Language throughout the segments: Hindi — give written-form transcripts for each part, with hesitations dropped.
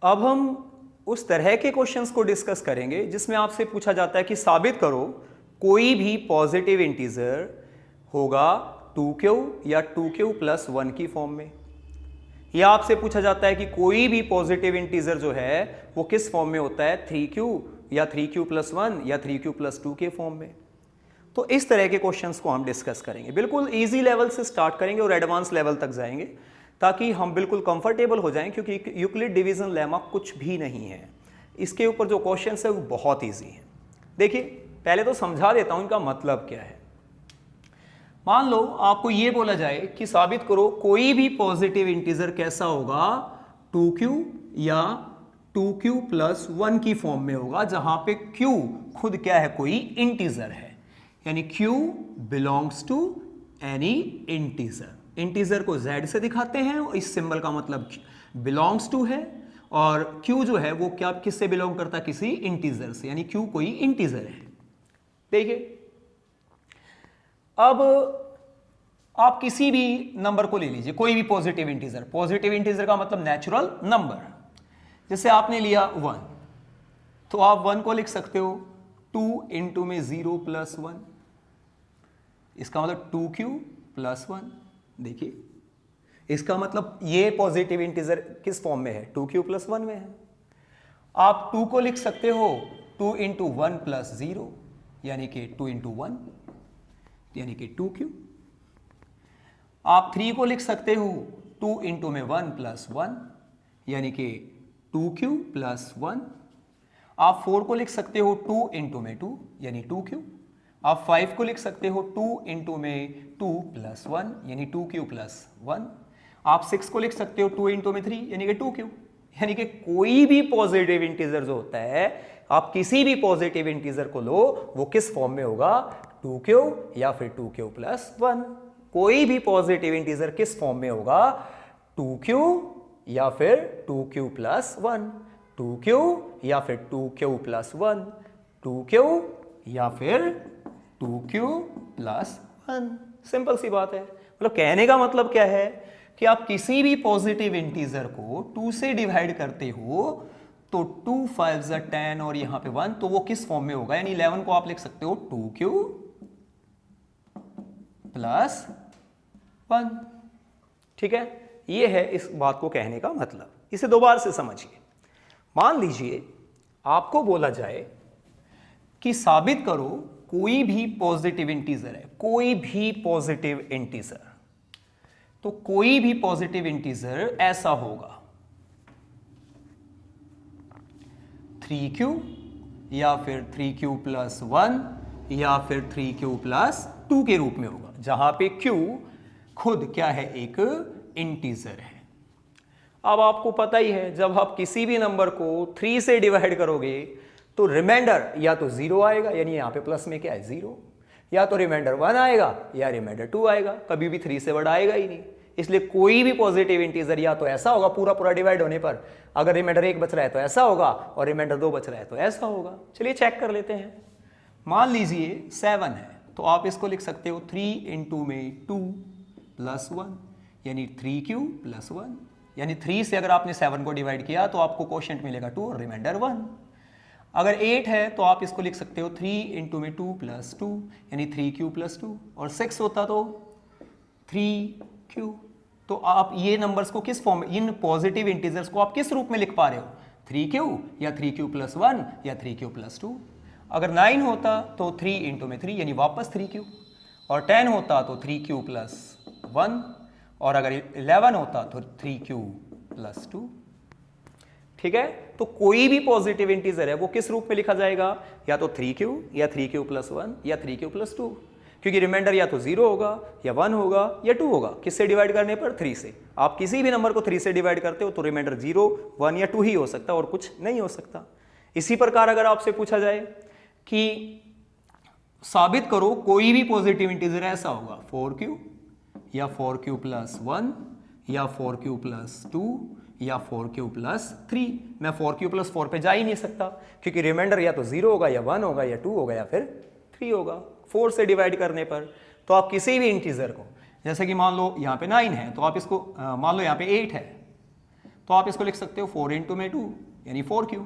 अब हम उस तरह के क्वेश्चंस को डिस्कस करेंगे जिसमें आपसे पूछा जाता है कि साबित करो कोई भी पॉजिटिव इंटीजर होगा 2q या 2q प्लस 1 की फॉर्म में, या आपसे पूछा जाता है कि कोई भी पॉजिटिव इंटीजर जो है वो किस फॉर्म में होता है 3q या 3q प्लस 1 या 3q प्लस 2 के फॉर्म में। तो इस तरह के क्वेश्चंस को हम डिस्कस करेंगे, बिल्कुल इजी लेवल से स्टार्ट करेंगे और एडवांस लेवल तक जाएंगे ताकि हम बिल्कुल कंफर्टेबल हो जाएं, क्योंकि यूक्लिड डिवीजन लेमा कुछ भी नहीं है, इसके ऊपर जो क्वेश्चंस है वो बहुत इजी है। देखिए पहले तो समझा देता हूं इनका मतलब क्या है। मान लो आपको ये बोला जाए कि साबित करो कोई भी पॉजिटिव इंटीजर कैसा होगा 2q या 2q प्लस 1 की फॉर्म में होगा, जहां पे q खुद क्या है, कोई इंटीजर है, यानी q belongs to any integer. Integer को z से दिखाते हैं और इस सिंबल का मतलब बिलोंग्स टू है, और q जो है वो क्या किससे बिलोंग करता है, किसी इंटीजर से, यानी q कोई इंटीजर है। देखिए अब आप किसी भी नंबर को ले लीजिए, कोई भी पॉजिटिव इंटीजर, पॉजिटिव इंटीजर का मतलब नेचुरल नंबर। जैसे आपने लिया 1, तो आप 1 को लिख सकते हो 2 इंटू में 0 प्लस 1, इसका मतलब 2q प्लस 1। देखिए इसका मतलब ये पॉजिटिव इंटीजर किस फॉर्म में है, 2q प्लस 1 में है। आप 2 को लिख सकते हो 2 इंटू 1 प्लस 0, यानी कि 2 इंटू 1 यानी कि 2q। आप 3 को लिख सकते हो 2 इंटू में 1 प्लस 1, यानी कि 2q प्लस 1। आप 4 को लिख सकते हो 2 इंटू में 2, यानी 2q। आप 5 को लिख सकते हो 2 इंटू में 2 प्लस 1, यानी 2q प्लस 1। आप 6 को लिख सकते हो 2 इंटू में 3, यानी कि 2q। यानी कि कोई भी पॉजिटिव इंटीजर जो होता है, आप किसी भी पॉजिटिव इंटीजर को लो, वो किस फॉर्म में होगा, 2q या फिर 2q प्लस 1। कोई भी पॉजिटिव इंटीजर किस फॉर्म में होगा, 2q या फिर 2q प्लस 1, 2q या फिर 2q प्लस 1, 2q या फिर 2q प्लस 1। सिंपल सी बात है। मतलब कहने का मतलब क्या है कि आप किसी भी पॉजिटिव इंटीजर को 2 से डिवाइड करते हो तो 2 5 10 और यहां पे 1, तो वो किस फॉर्म में होगा, यानी 11 को आप लिख सकते हो 2q प्लस 1। ठीक है, ये है इस बात को कहने का मतलब। इसे दोबारा से समझिए। मान लीजिए आपको बोला जाए कि साबित करो कोई भी पॉजिटिव इंटीजर है, कोई भी पॉजिटिव इंटीजर, तो कोई भी पॉजिटिव इंटीजर ऐसा होगा 3q या फिर 3q प्लस 1 या फिर 3q प्लस 2 के रूप में होगा, जहां पे q खुद क्या है, एक इंटीजर है। अब आपको पता ही है जब आप किसी भी नंबर को 3 से डिवाइड करोगे तो रिमाइंडर या तो 0 आएगा, यानी यहां पे प्लस में क्या है 0, या तो रिमाइंडर 1 आएगा या रिमाइंडर 2 आएगा, कभी भी 3 से बड़ा आएगा ही नहीं। इसलिए कोई भी पॉजिटिव इंटीजर या तो ऐसा होगा पूरा पूरा डिवाइड होने पर, अगर रिमाइंडर 1 बच रहा है तो ऐसा होगा, और रिमाइंडर 2 बच रहा है तो ऐसा होगा। चलिए चेक कर लेते हैं। मान लीजिए 7 है, तो आप इसको लिख सकते हो 3 इंटू में 2 प्लस 1, यानी 3q प्लस 1, यानी 3 से अगर आपने 7 को डिवाइड किया तो आपको क्वोशिएंट मिलेगा 2 और रिमाइंडर 1। अगर 8 है तो आप इसको लिख सकते हो 3 इंटू में 2 प्लस 2, यानी 3q प्लस 2, और 6 होता तो 3q। तो आप ये नंबर्स को किस फॉर्म में, इन पॉजिटिव इंटीजर्स को आप किस रूप में लिख पा रहे हो, 3q या 3q प्लस 1 या 3q प्लस 2। अगर 9 होता तो 3 इंटू में 3, यानी वापस 3q, और 10 होता तो 3q प्लस 1, और अगर 11 होता तो 3q प्लस 2। ठीक है, तो कोई भी पॉजिटिव इंटीजर है वो किस रूप में लिखा जाएगा, या तो 3q या 3q प्लस 1 या 3q प्लस 2, क्योंकि रिमाइंडर या तो 0 होगा या 1 होगा या 2 होगा। किससे डिवाइड करने पर, 3 से। आप किसी भी नंबर को 3 से डिवाइड करते हो तो रिमाइंडर 0, 1 या 2 ही हो सकता है और कुछ नहीं हो सकता। इसी प्रकार अगर आपसे पूछा जाए कि साबित करो कोई भी पॉजिटिव इंटीजर ऐसा होगा 4q या 4q प्लस 1 या 4q प्लस 2 या 4q प्लस 3, मैं 4q प्लस 4 पे जा ही नहीं सकता, क्योंकि रिमाइंडर या तो 0 होगा या 1 होगा या 2 होगा या फिर 3 होगा 4 से डिवाइड करने पर। तो आप किसी भी इंटीजर को, जैसे कि मान लो यहाँ पे 9 है तो आप इसको मान लो यहाँ पे 8 है, तो आप इसको लिख सकते हो 4 इंटू में 2 यानी 4 क्यू,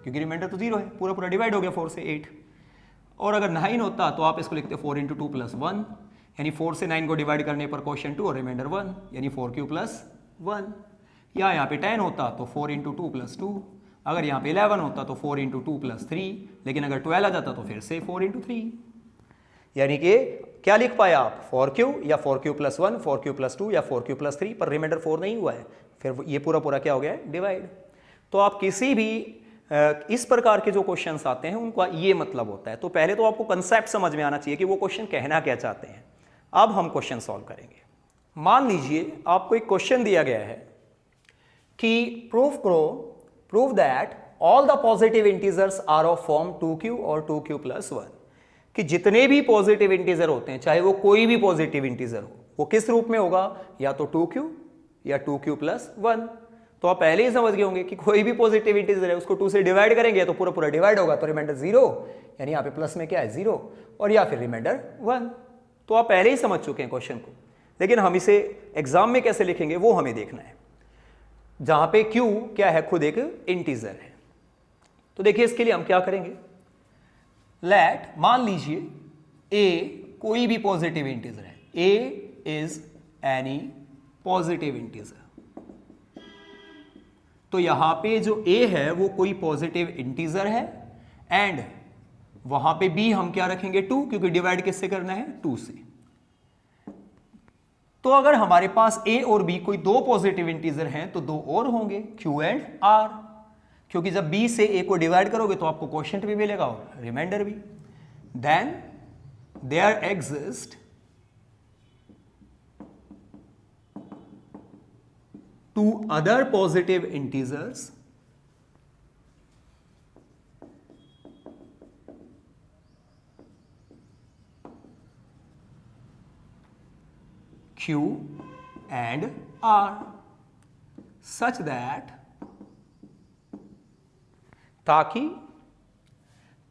क्योंकि रिमाइंडर तो 0 है, पूरा पूरा डिवाइड हो गया 4 से 8। और अगर 9 होता तो आप इसको लिखते 4 इंटू 2 प्लस 1, यानी 4 से 9 को डिवाइड करने पर क्वेश्चन 2 और रिमाइंडर 1 यानी 4 क्यू प्लस 1। या यहाँ पे 10 होता तो 4 इंटू 2 प्लस 2, अगर यहाँ पे 11 होता तो 4 इंटू 2 प्लस 3, लेकिन अगर 12 आ जाता तो फिर से 4 इंटू 3। यानी कि क्या लिख पाए आप 4Q या 4Q प्लस 1, 4Q प्लस 2 या 4Q प्लस 3, पर रिमाइंडर 4 नहीं हुआ है, फिर ये पूरा पूरा क्या हो गया है डिवाइड। तो आप किसी भी इस प्रकार के जो क्वेश्चंस आते हैं उनका ये मतलब होता है। तो पहले तो आपको कंसेप्ट समझ में आना चाहिए कि वो क्वेश्चन कहना क्या चाहते हैं। अब हम क्वेश्चन सॉल्व करेंगे। मान लीजिए आपको एक क्वेश्चन दिया गया है कि prove that all the positive integers are of form 2Q और 2Q प्लस 1, कि जितने भी पॉजिटिव इंटीजर होते हैं, चाहे वो कोई भी पॉजिटिव इंटीजर हो, वो किस रूप में होगा, या तो 2Q या 2Q प्लस 1। तो आप पहले ही समझ गए होंगे कि कोई भी पॉजिटिव इंटीजर है उसको 2 से डिवाइड करेंगे तो पूरा पूरा डिवाइड होगा, तो रिमाइंडर 0, यानी यहाँ पे प्लस में क्या है 0, और या फिर रिमाइंडर 1। तो आप पहले ही समझ चुके हैं क्वेश्चन को, लेकिन हम इसे एग्जाम में कैसे लिखेंगे वो हमें देखना है, जहां पे Q क्या है, खुद एक इंटीजर है। तो देखिए इसके लिए हम क्या करेंगे, लेट मान लीजिए A कोई भी पॉजिटिव इंटीजर है, A is any positive integer. तो यहां पे जो A है वो कोई पॉजिटिव इंटीजर है, एंड वहां पे B हम क्या रखेंगे 2, क्योंकि डिवाइड किससे करना है 2 से। तो अगर हमारे पास A और B कोई दो पॉजिटिव इंटीजर हैं तो दो और होंगे Q एंड R, क्योंकि जब B से A को डिवाइड करोगे तो आपको क्वोशिएंट भी मिलेगा और रिमाइंडर भी। Then there exist two other positive integers Q and R such that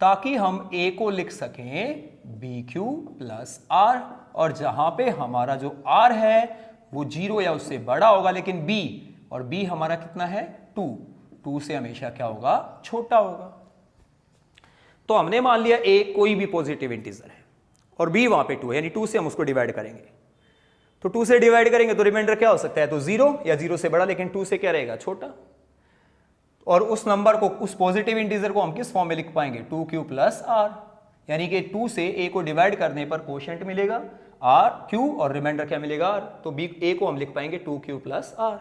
ताकि हम A को लिख सकें BQ प्लस R, और जहां पे हमारा जो R है वो 0 या उससे बड़ा होगा, लेकिन B, और B हमारा कितना है 2 से हमेशा क्या होगा छोटा होगा। तो हमने मान लिया A कोई भी पॉजिटिव इंटीजर है और B वहां पे 2 है, यानी 2 से हम उसको डिवाइड करेंगे। तो 2 से डिवाइड करेंगे तो रिमाइंडर क्या हो सकता है, तो 0 या 0 से बड़ा, लेकिन 2 से क्या रहेगा छोटा। और उस नंबर को, उस पॉजिटिव इंटीजर को हम किस फॉर्म में लिख पाएंगे 2Q प्लस R, यानी कि 2 से A को डिवाइड करने पर क्वोशिएंट मिलेगा R Q और रिमाइंडर क्या मिलेगा R, तो B A को हम लिख पाएंगे 2Q प्लस R।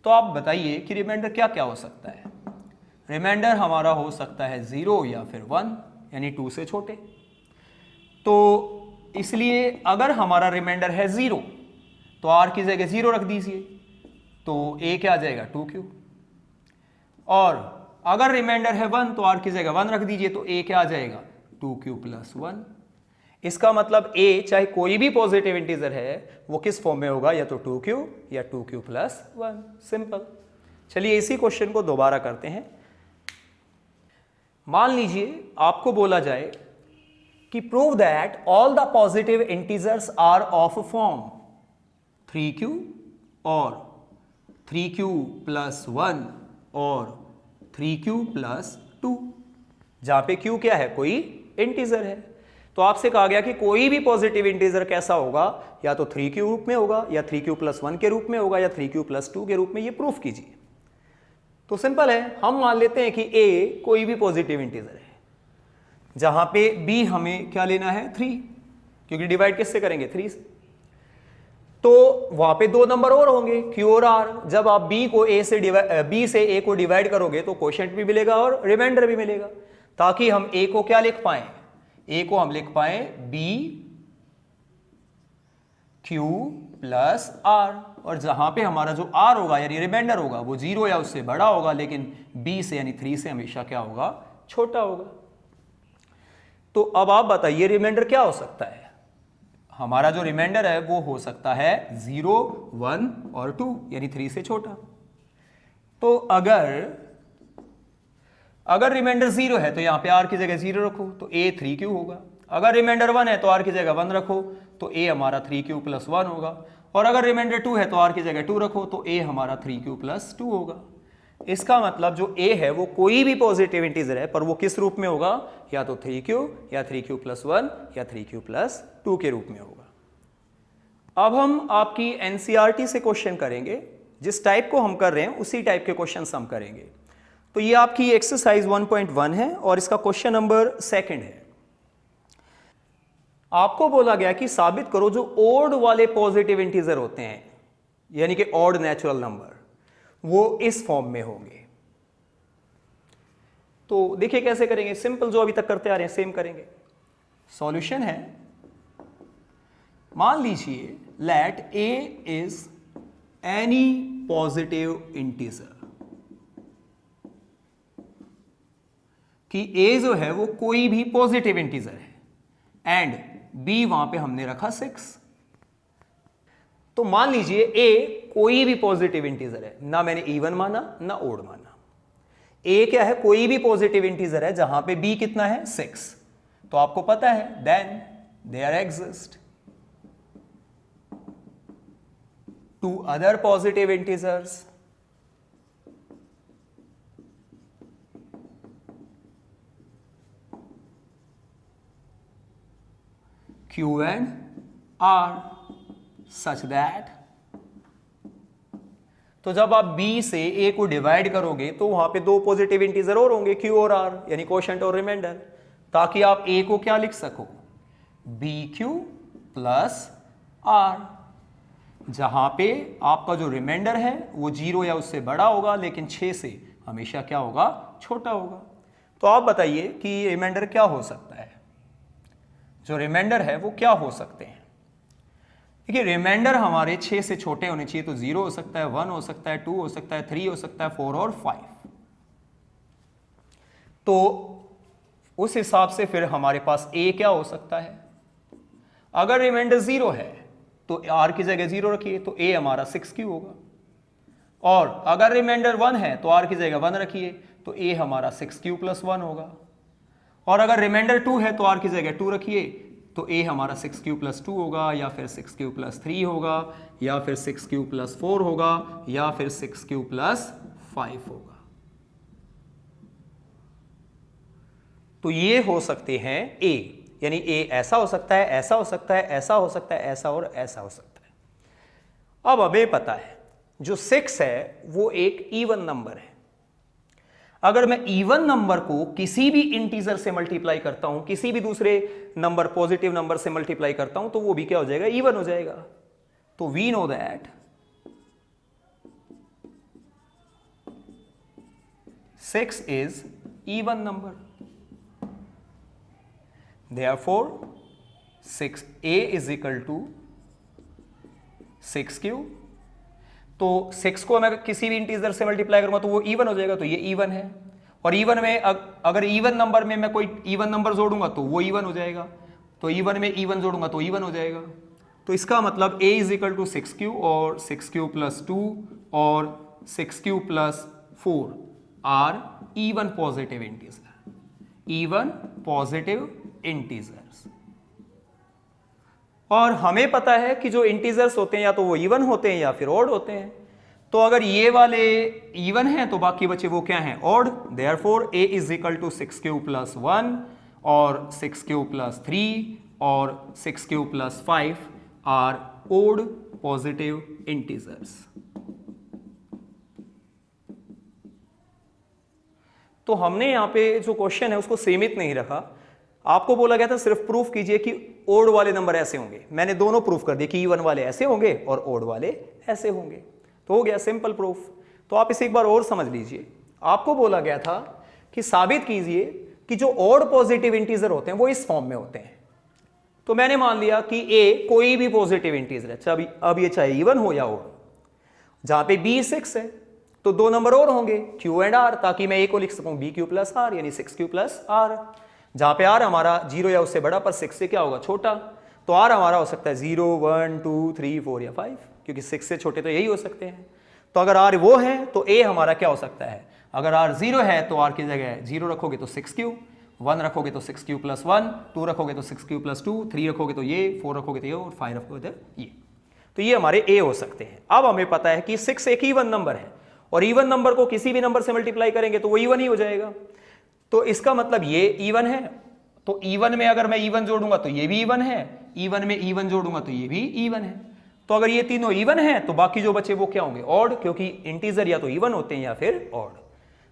तो आप बताइए कि रिमाइंडर क्या क्या हो सकता है। रिमाइंडर हमारा हो सकता है 0 या फिर 1, यानी 2 से छोटे। तो इसलिए अगर हमारा रिमाइंडर है 0 तो R की जगह 0 रख दीजिए, तो A क्या आ जाएगा 2Q, और अगर रिमाइंडर है 1 तो R की जगह 1 रख दीजिए, तो A क्या आ जाएगा 2Q प्लस 1। इसका मतलब A चाहे कोई भी पॉजिटिव इंटीजर है वो किस फॉर्म में होगा, या तो 2Q या 2Q प्लस 1। सिंपल। चलिए इसी क्वेश्चन को दोबारा करते हैं। मान लीजिए आपको बोला जाए कि prove that all the positive integers are of form 3Q और 3Q प्लस 1 और 3Q प्लस 2, जहां पे Q क्या है, कोई इंटीजर है। तो आपसे कहा गया कि कोई भी पॉजिटिव इंटीजर कैसा होगा, या तो 3Q रूप में होगा, या 3Q प्लस 1 के रूप में होगा, या 3Q प्लस 2 के रूप में, ये प्रूफ कीजिए। तो सिंपल है, हम मान लेते हैं कि A कोई भी पॉजिटिव इंटीजर है, जहां पे B हमें क्या लेना है 3, क्योंकि डिवाइड किससे करेंगे 3 से। तो वहां पे दो नंबर और होंगे Q और R। जब आप B से A को डिवाइड करोगे तो क्वोशिएंट भी मिलेगा और रिमाइंडर भी मिलेगा, ताकि हम A को क्या लिख पाए, A को हम लिख पाए BQ प्लस R, और जहां पे हमारा जो R होगा यानी रिमाइंडर होगा वो 0 या उससे बड़ा होगा, लेकिन B से यानी 3 से हमेशा क्या होगा छोटा होगा। तो अब आप बताइए रिमाइंडर क्या हो सकता है। हमारा जो रिमाइंडर है वो हो सकता है 0, 1 और 2, यानी 3 से छोटा। तो अगर रिमाइंडर 0 है तो यहां पे R की जगह 0 रखो, तो A 3Q होगा। अगर रिमाइंडर 1 है तो R की जगह 1 रखो, तो A हमारा 3Q प्लस 1 होगा। और अगर रिमाइंडर 2 है तो आर की जगह 2 रखो, तो ए हमारा 3q + 2 होगा। इसका मतलब जो ए है वो कोई भी पॉजिटिव इंटीजर है, पर वो किस रूप में होगा, या तो 3q या 3q + 1 या 3q + 2 के रूप में होगा। अब हम आपकी एनसीईआरटी से क्वेश्चन करेंगे, जिस टाइप को हम कर रहे हैं उसी टाइप के क्वेश्चन हम करेंगे। तो ये आपकी एक्सरसाइज 1.1 है और इसका क्वेश्चन नंबर 2 है। आपको बोला गया कि साबित करो जो ओड वाले पॉजिटिव इंटीजर होते हैं, यानी कि ऑड नेचुरल नंबर, वो इस फॉर्म में होंगे। तो देखिए कैसे करेंगे, सिंपल जो अभी तक करते आ रहे हैं सेम करेंगे। सॉल्यूशन है, मान लीजिए let a is any positive integer, कि ए जो है वो कोई भी पॉजिटिव इंटीजर है एंड बी वहां पे हमने रखा 6। तो मान लीजिए ए कोई भी पॉजिटिव इंटीजर है, ना मैंने इवन माना ना ओड माना। ए क्या है, कोई भी पॉजिटिव इंटीजर है जहां पे बी कितना है 6। तो आपको पता है then there exist two other positive integers Q and R such that, तो जब आप B से A को डिवाइड करोगे तो वहां पे दो पॉजिटिव इंटीजर और होंगे, Q और R, यानी कोशेंट और रिमाइंडर, ताकि आप A को क्या लिख सको, BQ + R, जहां पे आपका जो रिमाइंडर है वो 0 या उससे बड़ा होगा, लेकिन 6 से हमेशा क्या होगा, छोटा होगा। तो आप बताइए कि रिमाइंडर क्या हो सकता है, जो रिमाइंडर है वो क्या हो सकते हैं। देखिए रिमाइंडर हमारे 6 से छोटे होने चाहिए, तो 0 हो सकता है, 1 हो सकता है, 2 हो सकता है, 3 हो सकता है, 4 और 5। तो उस हिसाब से फिर हमारे पास A क्या हो सकता है, अगर रिमाइंडर 0 है तो R की जगह 0 रखिए, तो A हमारा 6Q होगा। और अगर रिमाइंडर 1 है तो R की जगह 1 रखिए, तो A हमारा 6Q + 1 होगा। और अगर रिमाइंडर 2 है तो R की जगह 2 रखिए, तो A हमारा 6Q + 2 होगा, या फिर 6Q + 3 होगा, या फिर 6Q + 4 होगा, या फिर 6Q + 5 होगा। तो ये हो सकते हैं A, यानी A ऐसा हो सकता है, ऐसा हो सकता है, ऐसा हो सकता है, ऐसा और ऐसा हो सकता है। अब हमें पता है जो 6 है वो एक इवन नंबर है। अगर मैं इवन नंबर को किसी भी इंटीजर से मल्टीप्लाई करता हूं, किसी भी दूसरे नंबर पॉजिटिव नंबर से मल्टीप्लाई करता हूं, तो वो भी क्या हो जाएगा, इवन हो जाएगा। तो we know that 6 is even number, therefore 6A is equal to 6Q। तो 6 को मैं किसी भी इंटीजर से मल्टीप्लाई करूंगा तो वो इवन हो जाएगा, तो ये इवन है। और इवन में अगर इवन नंबर में मैं कोई इवन नंबर जोड़ूंगा तो वो इवन हो जाएगा, तो इवन में इवन जोड़ूंगा तो इवन हो जाएगा। तो इसका मतलब A is equal to 6Q और 6Q + 2 और 6Q + 4 are even positive integer, even positive integers. और हमें पता है कि जो इंटीजर्स होते हैं या तो वो इवन होते हैं या फिर ऑड होते हैं। तो अगर ये वाले इवन हैं तो बाकी बचे वो क्या हैं, odd. Therefore A is equal to 6Q + 1 और 6Q + 3 और 6Q + 5 are odd positive integers. तो हमने यहां पे जो क्वेश्चन है उसको सीमित नहीं रखा। आपको बोला गया था सिर्फ प्रूफ कीजिए कि ओड वाले नंबर ऐसे होंगे, मैंने दोनों प्रूफ कर दिए कि इवन वाले ऐसे होंगे और ओड वाले ऐसे होंगे। तो हो गया सिंपल प्रूफ। तो आप इसे एक बार और समझ लीजिए। आपको बोला गया था कि साबित कीजिए कि जो ओड पॉजिटिव इंटीजर होते हैं वो इस फॉर्म में होते हैं। तो मैंने मान लिया कि A कोई भी पॉजिटिव इंटीजर है, अब ये चाहे इवन हो या ओड। जहां पे B 6 है तो दो नंबर और होंगे Q एंड R, ताकि मैं A को लिख सकूं BQ + R, यानी 6Q + R। जहां पे R हमारा 0 या उससे बड़ा, पर 6 से क्या होगा, छोटा। तो R हमारा हो सकता है 0, 1, 2, 3, 4 या 5, क्योंकि 6 से छोटे तो यही हो सकते हैं। तो अगर R वो है तो A हमारा क्या हो सकता है, अगर R 0 है तो R की जगह 0 रखोगे तो 6Q, 1 रखोगे तो 6Q + 1, 2 रखोगे तो 6Q + 2, 3 रखोगे तो ये, 4 रखोगे तो ये और 5 रखोगे तो ये। तो ये हमारे ए हो सकते हैं। अब हमें पता है कि 6 एक इवन नंबर है और इवन नंबर को किसी भी नंबर से मल्टीप्लाई करेंगे तो वो इवन ही हो जाएगा। तो इसका मतलब ये इवन है, तो इवन में अगर मैं इवन जोड़ूंगा तो ये भी इवन है, इवन में इवन जोड़ूंगा तो ये भी इवन है। तो अगर ये तीनों इवन है तो बाकी जो बचे वो क्या होंगे, ऑड, क्योंकि इंटीजर या तो इवन होते हैं या फिर ऑड।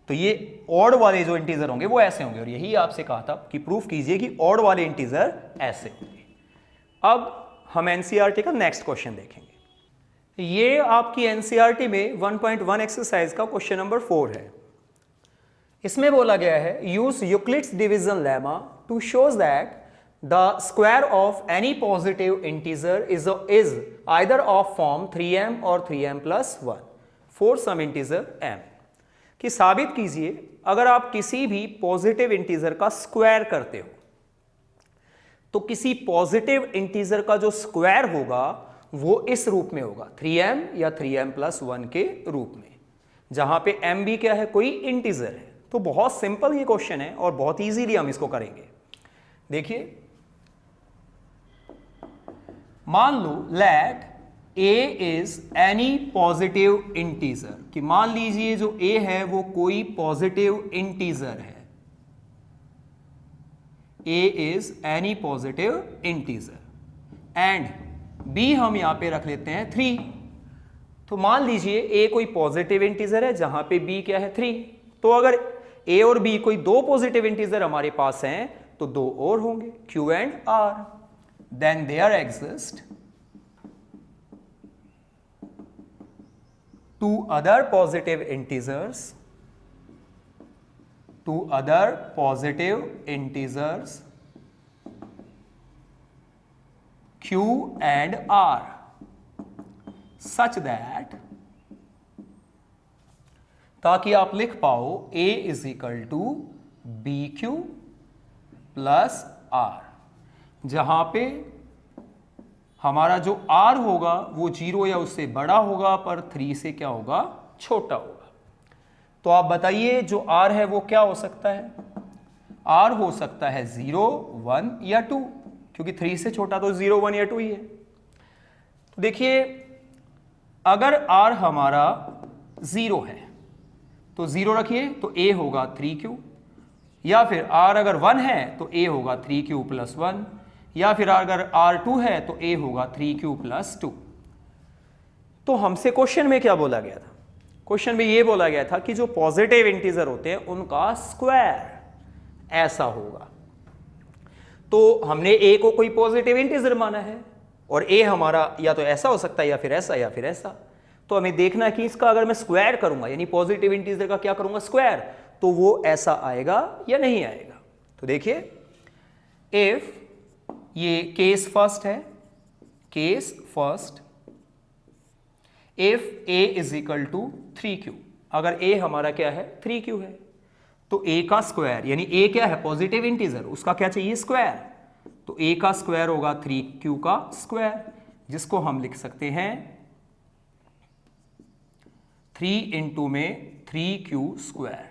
तो ये ऑड वाले जो इंटीजर होंगे वो ऐसे होंगे, और यही आपसे कहा था कि प्रूफ कीजिए कि ऑड वाले इंटीजर ऐसे होंगे। अब हम एनसीईआरटी का नेक्स्ट क्वेश्चन देखेंगे। ये आपकी एनसीईआरटी में 1.1 एक्सरसाइज का क्वेश्चन नंबर 4 है। इसमें बोला गया है use Euclid's division lemma to shows that the square of any positive integer is either of form 3m और 3m+1 for some integer m। कि साबित कीजिए अगर आप किसी भी पॉजिटिव इंटीजर का स्क्वायर करते हो तो किसी पॉजिटिव इंटीजर का जो स्क्वायर होगा वो इस रूप में होगा, 3m या 3m+1 के रूप में, जहां पे m भी क्या है, कोई इंटीजर है। तो बहुत सिंपल ये क्वेश्चन है और बहुत इजीली हम इसको करेंगे। देखिए, मान लो let a is any positive integer, कि मान लीजिए जो a है वो कोई पॉजिटिव इंटीजर है, a is any positive integer and b हम यहां पे रख लेते हैं 3। तो मान लीजिए a कोई पॉजिटिव इंटीजर है जहां पे b क्या है, 3। तो अगर a और b कोई दो पॉजिटिव इंटीजर हमारे पास हैं तो दो और होंगे, q and r। Then there exist two other positive integers, q and r, such that, ताकि आप लिख पाओ a is equal to b q plus r, जहां पे हमारा जो r होगा वो 0 या उससे बड़ा होगा पर 3 से क्या होगा, छोटा होगा। तो आप बताइए जो r है वो क्या हो सकता है, r हो सकता है 0, 1 या 2, क्योंकि 3 से छोटा तो 0, 1 या 2 ही है। तो देखिए, अगर r हमारा 0 है तो 0 रखिए तो a होगा 3q, या फिर r अगर 1 है तो a होगा 3q + 1, या फिर अगर r2 है तो a होगा 3q + 2। तो हमसे क्वेश्चन में क्या बोला गया था, क्वेश्चन में ये बोला गया था कि जो पॉजिटिव इंटीजर होते हैं उनका स्क्वायर ऐसा होगा। तो हमने a को कोई पॉजिटिव इंटीजर माना है और a हमारा या तो ऐसा हो सकता है या फिर ऐसा या फिर ऐसा। तो हमें देखना है कि इसका अगर मैं स्क्वायर करूंगा, यानी पॉजिटिव इंटीजर का क्या करूंगा, स्क्वायर, तो वो ऐसा आएगा या नहीं आएगा। तो देखिए, इफ ये केस फर्स्ट है, case first, if a is equal to 3q, अगर a हमारा क्या है, 3q है, तो a का स्क्वायर, यानी a क्या है, पॉजिटिव इंटीजर, उसका क्या चाहिए, स्क्वायर। तो a का स्क्वायर होगा 3q का स्क्वायर, जिसको हम लिख सकते हैं 3 इंटू में 3q स्क्वायर,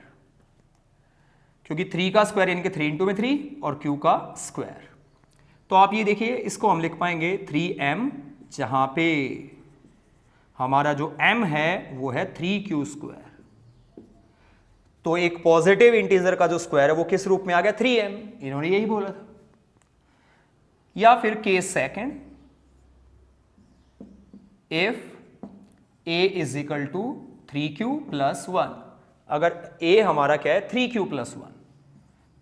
क्योंकि 3 का स्क्वायर यानी कि 3 इंटू में 3 और q का स्क्वायर। तो आप ये देखिए, इसको हम लिख पाएंगे 3m, जहां पे हमारा जो m है वो है 3q स्क्वायर। तो एक पॉजिटिव इंटीजर का जो स्क्वायर है वो किस रूप में आ गया, 3m, इन्होंने यही बोला था। या फिर case second, if a is equal to 3q + 1, अगर a हमारा क्या है, 3q + 1,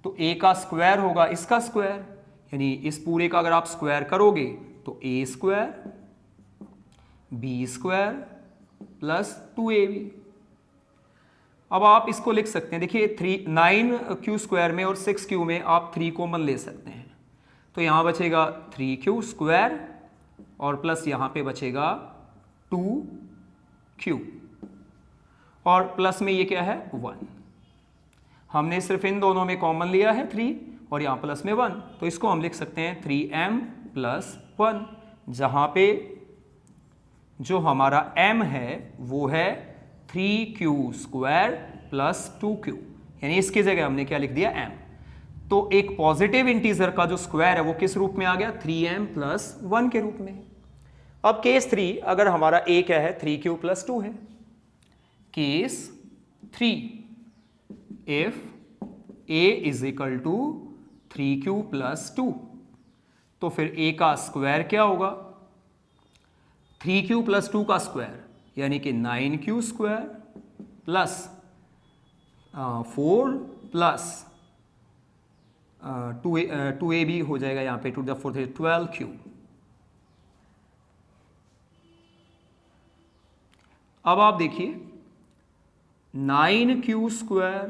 तो a का स्क्वायर होगा इसका स्क्वायर, यानी इस पूरे का अगर आप स्क्वायर करोगे तो a square b square plus 2ab। अब आप इसको लिख सकते हैं, देखिए 9q स्क्वायर में और 6q में आप 3 कॉमन ले सकते हैं, तो यहां बचेगा 3q स्क्वायर और प्लस यहां पे बचेगा 2q, और प्लस में ये क्या है, 1। हमने सिर्फ इन दोनों में कॉमन लिया है 3 और यहां प्लस में 1, तो इसको हम लिख सकते हैं 3m + 1, जहां पे जो हमारा m है वो है 3q स्क्वायर प्लस 2q, यानी इसकी जगह हमने क्या लिख दिया, m। तो एक पॉजिटिव इंटीजर का जो स्क्वायर है वो किस रूप में आ गया, 3m + 1 के रूप में। अब केस 3, अगर हमारा a क्या है 3q प्लस 2 है, case 3 if a is equal to 3q plus 2, तो फिर a का स्क्वायर क्या होगा 3q प्लस 2 का स्क्वायर, यानी कि 9q square plus 4 plus 2a भी हो जाएगा यहाँ पे, टू द फोर्थ 12q। अब आप देखिए 9q स्क्वायर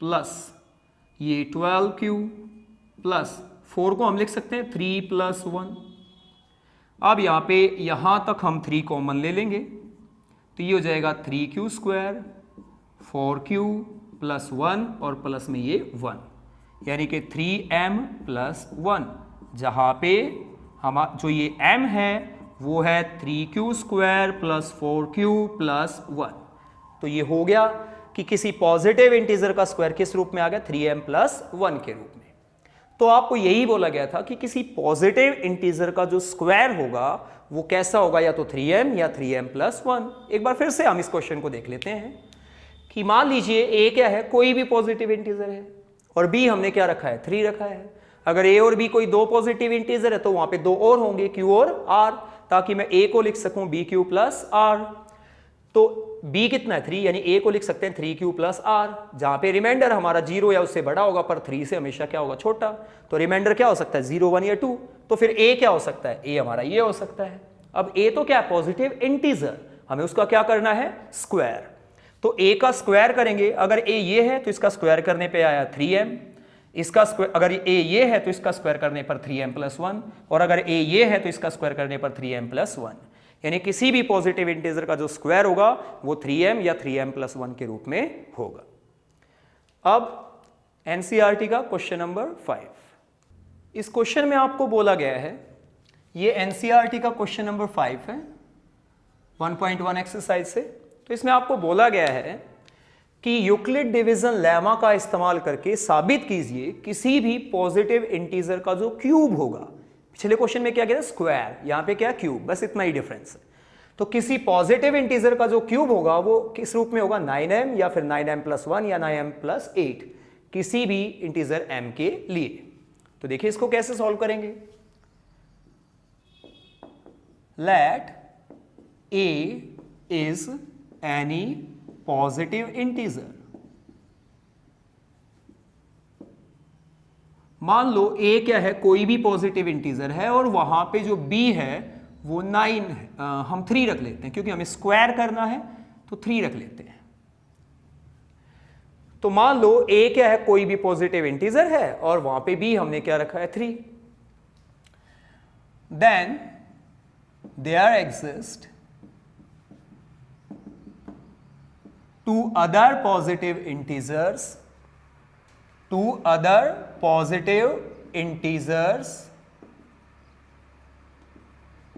प्लस ये 12q प्लस 4 को हम लिख सकते हैं 3 प्लस 1। अब यहाँ पे यहाँ तक हम 3 कॉमन ले लेंगे, तो ये हो जाएगा 3q स्क्वायर 4q प्लस 1 और प्लस में ये 1, यानी कि 3m प्लस 1, जहाँ पे हम जो ये m है वो है 3q square plus 4q plus 1। तो ये हो गया कि किसी पॉजिटिव इंटीजर का स्क्वायर किस रूप में आ गया 3m प्लस 1 के रूप में। तो आपको यही बोला गया था कि किसी पॉजिटिव इंटीजर का जो स्क्वायर होगा वो कैसा होगा, या तो 3m या 3m प्लस 1। एक बार फिर से हम इस क्वेश्चन को देख लेते हैं कि मान लीजिए a क्या है, कोई भी पॉजिटिव इंटीजर है, और b हमने क्या रखा है 3 रखा है। अगर a और b कोई दो पॉजिटिव इंटीजर है तो वहां पे दो और होंगे q और r, ताकि मैं a को लिख सकूं bq प्लस r। तो b कितना है 3, यानी a को लिख सकते हैं 3q प्लस r, जहां पे रिमाइंडर हमारा 0 या उससे बड़ा होगा, पर 3 से हमेशा क्या होगा छोटा। तो रिमाइंडर क्या हो सकता है 0 1 या 2। तो फिर a क्या हो सकता है, a हमारा ये हो सकता है। अब a तो क्या है पॉजिटिव इंटीजर, हमें उसका क्या करना है स्क्वायर। तो a का स्क्वायर करेंगे, अगर a ये है तो इसका स्क्वायर करने पे आया 3m, इसका स्क्वायर अगर a ये है तो इसका स्क्वायर करने पर 3m प्लस 1, और अगर a ये है तो इसका स्क्वायर करने पर 3m प्लस 1, यानी किसी भी पॉजिटिव इंटीजर का जो स्क्वायर होगा वो 3m या 3m प्लस 1 के रूप में होगा। अब एनसीईआरटी का क्वेश्चन नंबर 5, इस क्वेश्चन में आपको बोला गया है, ये एनसीईआरटी का क्वेश्चन नंबर 5 है 1.1 एक्सरसाइज से। तो इसमें आपको बोला गया है कि यूक्लिड डिवीजन लेमा का इस्तेमाल करके साबित कीजिए किसी भी पॉजिटिव इंटीजर का जो क्यूब होगा। पिछले क्वेश्चन में क्या किया स्क्वायर, यहां पे क्या क्यूब, बस इतना ही डिफरेंस है। तो किसी पॉजिटिव इंटीजर का जो क्यूब होगा वो किस रूप में होगा 9m या फिर 9m प्लस 1 या 9m प्लस 8, किसी भी इंटीजर m के लिए। तो देखिए इसको कैसे सॉल्व करेंगे। Let a is any positive integer, मान लो a क्या है कोई भी पॉजिटिव इंटीजर है, और वहां पे जो b है वो 9 है, हम 3 रख लेते हैं क्योंकि हमें स्क्वायर करना है, तो 3 रख लेते हैं। तो मान लो a क्या है कोई भी पॉजिटिव इंटीजर है और वहां पे b हमने क्या रखा है 3। Then there exist two other positive integers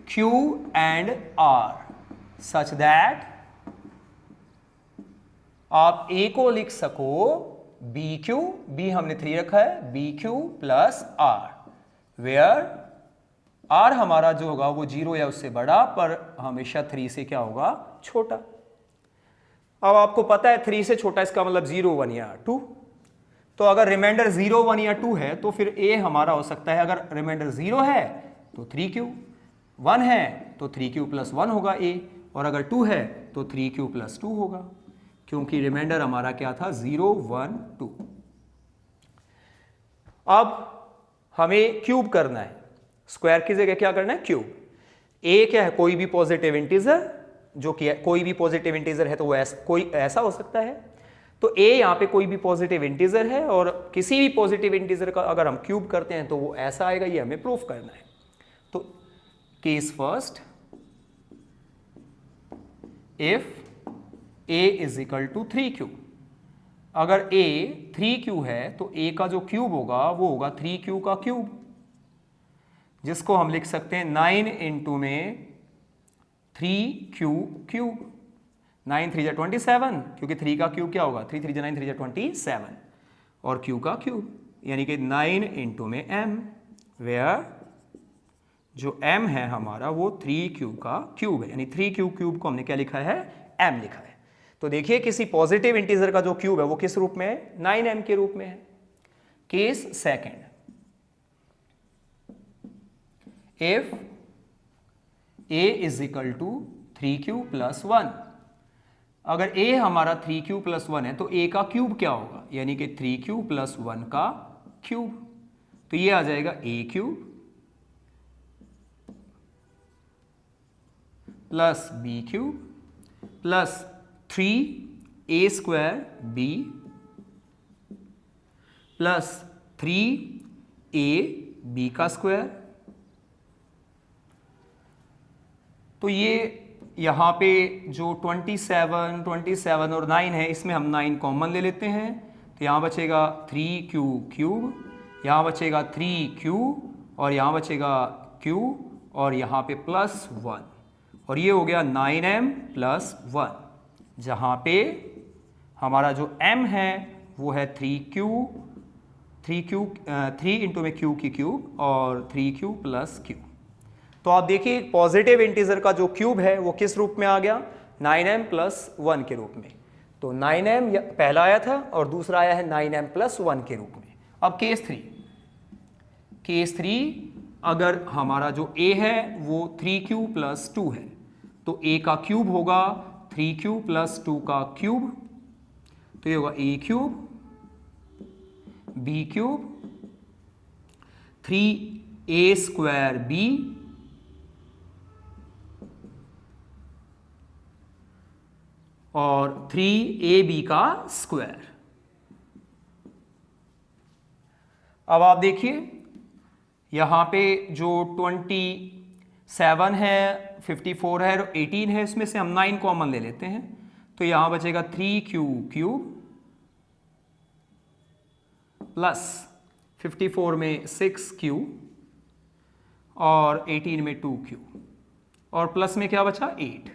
q and r such that आप a को लिख सको bq, b हमने 3 रखा है bq plus r, where r हमारा जो होगा वो 0 या उससे बड़ा, पर हमेशा 3 से क्या होगा छोटा। अब आपको पता है 3 से छोटा इसका मतलब 0 1 या 2। तो अगर रिमाइंडर 0 1 या 2 है तो फिर a हमारा हो सकता है, अगर रिमाइंडर 0 है तो 3q, 1 है तो 3q प्लस 1 होगा a, और अगर 2 है तो 3q प्लस 2 होगा, क्योंकि रिमाइंडर हमारा क्या था 0 1 2। अब हमें क्यूब करना है, स्क्वायर की जगह क्या करना है क्यूब। a क्या है कोई भी पॉजिटिव इंटीजर, जो कि कोई भी पॉजिटिव इंटीजर है तो वो कोई ऐसा हो सकता है। तो a यहाँ पे कोई भी पॉजिटिव इंटीजर है, और किसी भी पॉजिटिव इंटीजर का अगर हम क्यूब करते हैं तो वो ऐसा आएगा, ये हमें प्रूफ करना है। तो case first, if a is equal to 3q, अगर a 3q है तो a का जो क्यूब होगा वो होगा 3q का क्यूब, जिसको हम लिख सकते हैं 9 इंटू में 3q क्यूब, 9 3 27, क्योंकि 3 का क्यूब क्या होगा 3 3 9 3 27, और q का क्यूब यानी कि 9 इंटू में m, वेयर जो m है हमारा वो 3q का क्यूब है, यानी 3q क्यूब को हमने क्या लिखा है, m लिखा है। तो देखिए किसी पॉजिटिव इंटीजर का जो क्यूब है वो किस रूप में है, 9m के रूप में है। Case second, if a is equal to 3q plus 1, अगर a हमारा 3q प्लस 1 है तो a का क्यूब क्या होगा, यानी कि 3q प्लस 1 का क्यूब, तो ये आ जाएगा a cube plus b cube plus 3a square b plus 3a b का स्क्वायर। तो ये यहाँ पे जो 27 और 9 है, इसमें हम 9 कॉमन ले लेते हैं, तो यहाँ बचेगा 3q क्यूब, यहाँ बचेगा 3q और यहाँ बचेगा q और यहाँ पे प्लस 1, और ये हो गया 9m प्लस 1, जहाँ पे हमारा जो m है वो है 3 इंटू में q की क्यूब और 3q प्लस q। तो आप देखिए पॉजिटिव इंटीजर का जो क्यूब है वो किस रूप में आ गया, 9m प्लस 1 के रूप में। तो 9m पहला आया था और दूसरा आया है 9m प्लस 1 के रूप में। अब केस 3, अगर हमारा जो a है वो 3q प्लस 2 है, तो a का क्यूब होगा 3q प्लस 2 का क्यूब, तो ये होगा a cube b cube 3a square b और 3ab का स्क्वायर। अब आप देखिए यहाँ पे जो 27 है, 54 है और 18 है, इसमें से हम 9 कॉमन ले लेते हैं, तो यहाँ बचेगा 3q क्यूब प्लस 54 में 6q और 18 में 2q और प्लस में क्या बचा 8,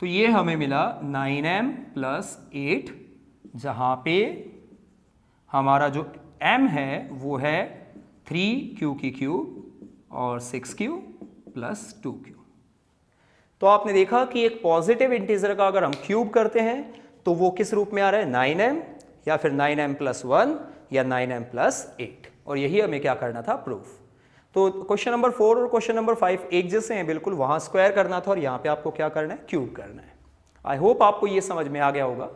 तो ये हमें मिला 9m प्लस 8, जहाँ पे हमारा जो m है वो है 3q की क्यूब और 6q प्लस 2q। तो आपने देखा कि एक पॉजिटिव इंटीजर का अगर हम क्यूब करते हैं तो वो किस रूप में आ रहा है, 9m या फिर 9m प्लस 1 या 9m प्लस 8, और यही हमें क्या करना था, प्रूफ। तो क्वेश्चन नंबर 4 और क्वेश्चन नंबर 5 एक जैसे हैं बिल्कुल, वहां स्क्वायर करना था और यहाँ पे आपको क्या करना है, क्यूब करना है। आई होप आपको ये समझ में आ गया होगा।